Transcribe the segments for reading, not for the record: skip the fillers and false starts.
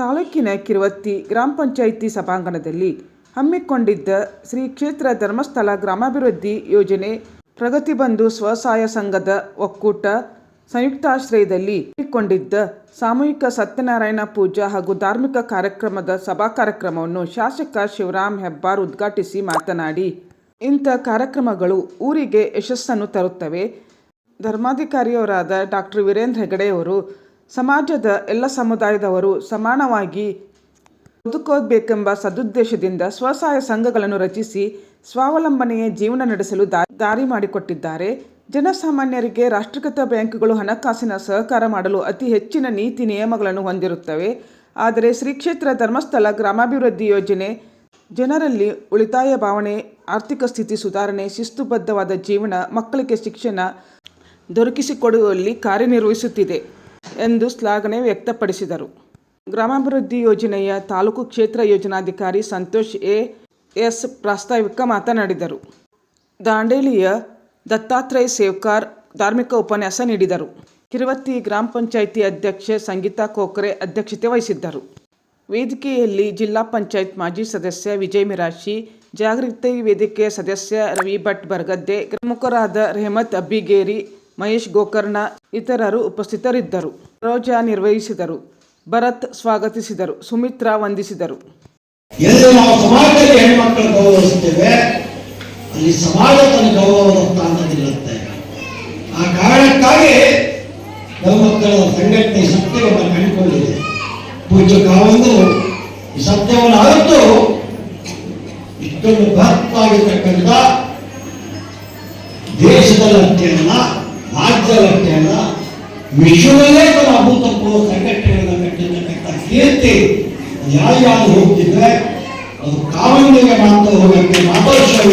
ತಾಲೂಕಿನ ಕಿರುವತ್ತಿ ಗ್ರಾಮ ಪಂಚಾಯಿತಿ ಸಭಾಂಗಣದಲ್ಲಿ ಹಮ್ಮಿಕೊಂಡಿದ್ದ ಶ್ರೀ ಕ್ಷೇತ್ರ ಧರ್ಮಸ್ಥಳ ಗ್ರಾಮಾಭಿವೃದ್ಧಿ ಯೋಜನೆ ಪ್ರಗತಿಬಂಧು ಸ್ವಸಹಾಯ ಸಂಘದ ಒಕ್ಕೂಟ ಸಂಯುಕ್ತಾಶ್ರಯದಲ್ಲಿ ಹಮ್ಮಿಕೊಂಡಿದ್ದ ಸಾಮೂಹಿಕ ಸತ್ಯನಾರಾಯಣ ಪೂಜಾ ಹಾಗೂ ಧಾರ್ಮಿಕ ಕಾರ್ಯಕ್ರಮದ ಸಭಾ ಕಾರ್ಯಕ್ರಮವನ್ನು ಶಾಸಕ ಶಿವರಾಮ್ ಹೆಬ್ಬಾರ್ ಉದ್ಘಾಟಿಸಿ ಮಾತನಾಡಿ, ಇಂಥ ಕಾರ್ಯಕ್ರಮಗಳು ಊರಿಗೆ ಯಶಸ್ಸನ್ನು ತರುತ್ತವೆ. ಧರ್ಮಾಧಿಕಾರಿಯವರಾದ ಡಾಕ್ಟರ್ ವೀರೇಂದ್ರ ಹೆಗಡೆಯವರು ಸಮಾಜದ ಎಲ್ಲ ಸಮುದಾಯದವರು ಸಮಾನವಾಗಿ ಬದುಕಬೇಕೆಂಬ ಸದುದ್ದೇಶದಿಂದ ಸ್ವಸಹಾಯ ಸಂಘಗಳನ್ನು ರಚಿಸಿ ಸ್ವಾವಲಂಬನೆಯ ಜೀವನ ನಡೆಸಲು ದಾರಿ ಮಾಡಿಕೊಟ್ಟಿದ್ದಾರೆ. ಜನಸಾಮಾನ್ಯರಿಗೆ ರಾಷ್ಟ್ರೀಕೃತ ಬ್ಯಾಂಕುಗಳು ಹಣಕಾಸಿನ ಸಹಕಾರ ಮಾಡಲು ಅತಿ ಹೆಚ್ಚಿನ ನೀತಿ ನಿಯಮಗಳನ್ನು ಹೊಂದಿರುತ್ತವೆ. ಆದರೆ ಶ್ರೀ ಕ್ಷೇತ್ರ ಧರ್ಮಸ್ಥಳ ಗ್ರಾಮಾಭಿವೃದ್ಧಿ ಯೋಜನೆ ಜನರಲ್ಲಿ ಉಳಿತಾಯ ಭಾವನೆ, ಆರ್ಥಿಕ ಸ್ಥಿತಿ ಸುಧಾರಣೆ, ಶಿಸ್ತುಬದ್ಧವಾದ ಜೀವನ, ಮಕ್ಕಳಿಗೆ ಶಿಕ್ಷಣ ದೊರಕಿಸಿಕೊಡುವಲ್ಲಿ ಕಾರ್ಯನಿರ್ವಹಿಸುತ್ತಿದೆ ಎಂದು ಶ್ಲಾಘನೆ ವ್ಯಕ್ತಪಡಿಸಿದರು. ಗ್ರಾಮಾಭಿವೃದ್ಧಿ ಯೋಜನೆಯ ತಾಲೂಕು ಕ್ಷೇತ್ರ ಯೋಜನಾಧಿಕಾರಿ ಸಂತೋಷ್ ಎಸ್ ಪ್ರಾಸ್ತಾವಿಕ ಮಾತನಾಡಿದರು. ದಾಂಡೇಲಿಯ ದತ್ತಾತ್ರೇಯ ಸೇವ್ಕಾರ್ ಧಾರ್ಮಿಕ ಉಪನ್ಯಾಸ ನೀಡಿದರು. ಕಿರುವತ್ತಿ ಗ್ರಾಮ ಪಂಚಾಯಿತಿ ಅಧ್ಯಕ್ಷೆ ಸಂಗೀತಾ ಕೋಕರೆ ಅಧ್ಯಕ್ಷತೆ ವಹಿಸಿದ್ದರು. ವೇದಿಕೆಯಲ್ಲಿ ಜಿಲ್ಲಾ ಪಂಚಾಯತ್ ಮಾಜಿ ಸದಸ್ಯ ವಿಜಯ್ ಮಿರಾಶಿ, ಜಾಗೃತಿ ವೇದಿಕೆಯ ಸದಸ್ಯ ರವಿ ಭಟ್ ಬರಗದ್ದೆ, ಪ್ರಮುಖರಾದ ರೆಹಮತ್ ಅಬ್ಬಿಗೇರಿ, ಮಹೇಶ್ ಗೋಕರ್ಣ ಇತರರು ಉಪಸ್ಥಿತರಿದ್ದರು. ರೋಜಾ ನಿರ್ವಹಿಸಿದರು. ಭರತ್ ಸ್ವಾಗತಿಸಿದರು. ಸುಮಿತ್ರಾ ವಂದಿಸಿದರು. ಎಲ್ಲಿ ನಾವು ಸಮಾಜದಲ್ಲಿ ಹೆಣ್ಮಕ್ಕಳು ಗೌರವಿಸುತ್ತೇವೆ, ಅಲ್ಲಿ ಸಮಾಜ ತನ್ನ ಗೌರವದ ಸ್ಥಾನದಲ್ಲಿರುತ್ತೆ. ಆ ಕಾರಣಕ್ಕಾಗಿ ಹೆಣ್ಮಕ್ಕಳ ಸಂಘಟನೆ ಸತ್ಯವನ್ನು ಕಂಡುಕೊಂಡಿದೆ. ಪೂಜ್ಯ ಕಾವಂದು ಈ ಸತ್ಯವನ್ನು ಅರಿತು ಇಷ್ಟೊಂದು ಬೃಹತ್ತಾಗಿರ್ತಕ್ಕಂಥ ದೇಶದಲ್ಲಷ್ಟೇ ಅಲ್ಲ, ರಾಜ್ಯದಲ್ಲಷ್ಟೇ ಅಲ್ಲ, ವಿಶ್ವದಲ್ಲೇ ತನ್ನ ಅಭೂತಪೂರ್ವ ಸಂಘಟನೆಗಳನ್ನು ಕಟ್ಟಿರ್ತಕ್ಕಂಥ ಕೀರ್ತಿ ಯಾರು ಹೋಗ್ತಿದ್ರೆ ಅದು ಕಾವಂದಿಗೆ ಮಾತ್ರ ಹೋಗಕ್ಕೆ ಮಾತೋತ್ಸವ.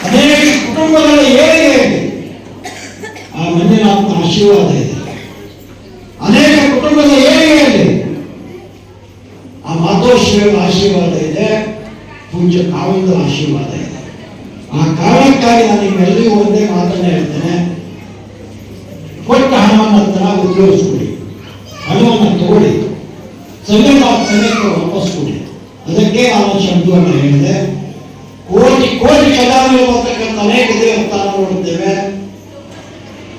ಅನೇಕ ಕುಟುಂಬಗಳ ಏಳಿಗೆ ಆ ಮಂಜುನಾಥನ ಆಶೀರ್ವಾದ ಇದೆ. ಅನೇಕ ಕುಟುಂಬದ ಏಳಿಗೆಯಲ್ಲಿ ಆ ಮಾತೋಶ್ವರ ಆಶೀರ್ವಾದ ಇದೆ, ಪೂಜ್ಯ ಕಾವಂದರ ಆಶೀರ್ವಾದ ಇದೆ. ಆ ಕಾರಣಕ್ಕಾಗಿ ನಾನು ನಿಮ್ಮೆಲ್ಲರಿಗೂ ಒಂದೇ ಮಾತನ್ನ ಹೇಳ್ತೇನೆ, ಕೊಟ್ಟ ಹಣವನ್ನು ಚೆನ್ನಾಗಿ ಉಪಯೋಗಿಸ್ಕೊಡಿ, ಹಣವನ್ನು ತಗೊಳ್ಳಿ, ಸಂಘಕ್ಕೆ ವಾಪಸ್ ಕೊಡಿ. ಅದಕ್ಕೆ ನಾನು ಶಬ್ದವನ್ನು ಹೇಳಿದೆ. ಕೋಟಿ ಕೋಟಿ ಖಜಾನೆಗಳು ಬರ್ತಕ್ಕಂಥ ಅನೇಕ ದೇವಸ್ಥಾನ ನೋಡುತ್ತೇವೆ.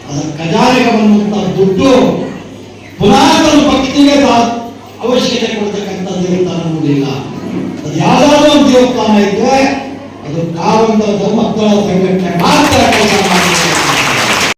ಅದರ ಖಜಾನೆಗೆ ಬಂದಂಥ ದುಡ್ಡು ಪುನಃ ಭಕ್ತಿಗೆ ಅವಶ್ಯಕತೆ ಕೊಡ್ತಕ್ಕಂಥ ದೇವಸ್ಥಾನ ನೋಡಿಲ್ಲ. ಅದು ಯಾವುದಾದ್ರೂ ಒಂದು ದೇವಸ್ಥಾನ ಇದ್ರೆ ಅದು ಕಾವಂದ ಧರ್ಮಸ್ಥಳ ಸಂಘಟನೆ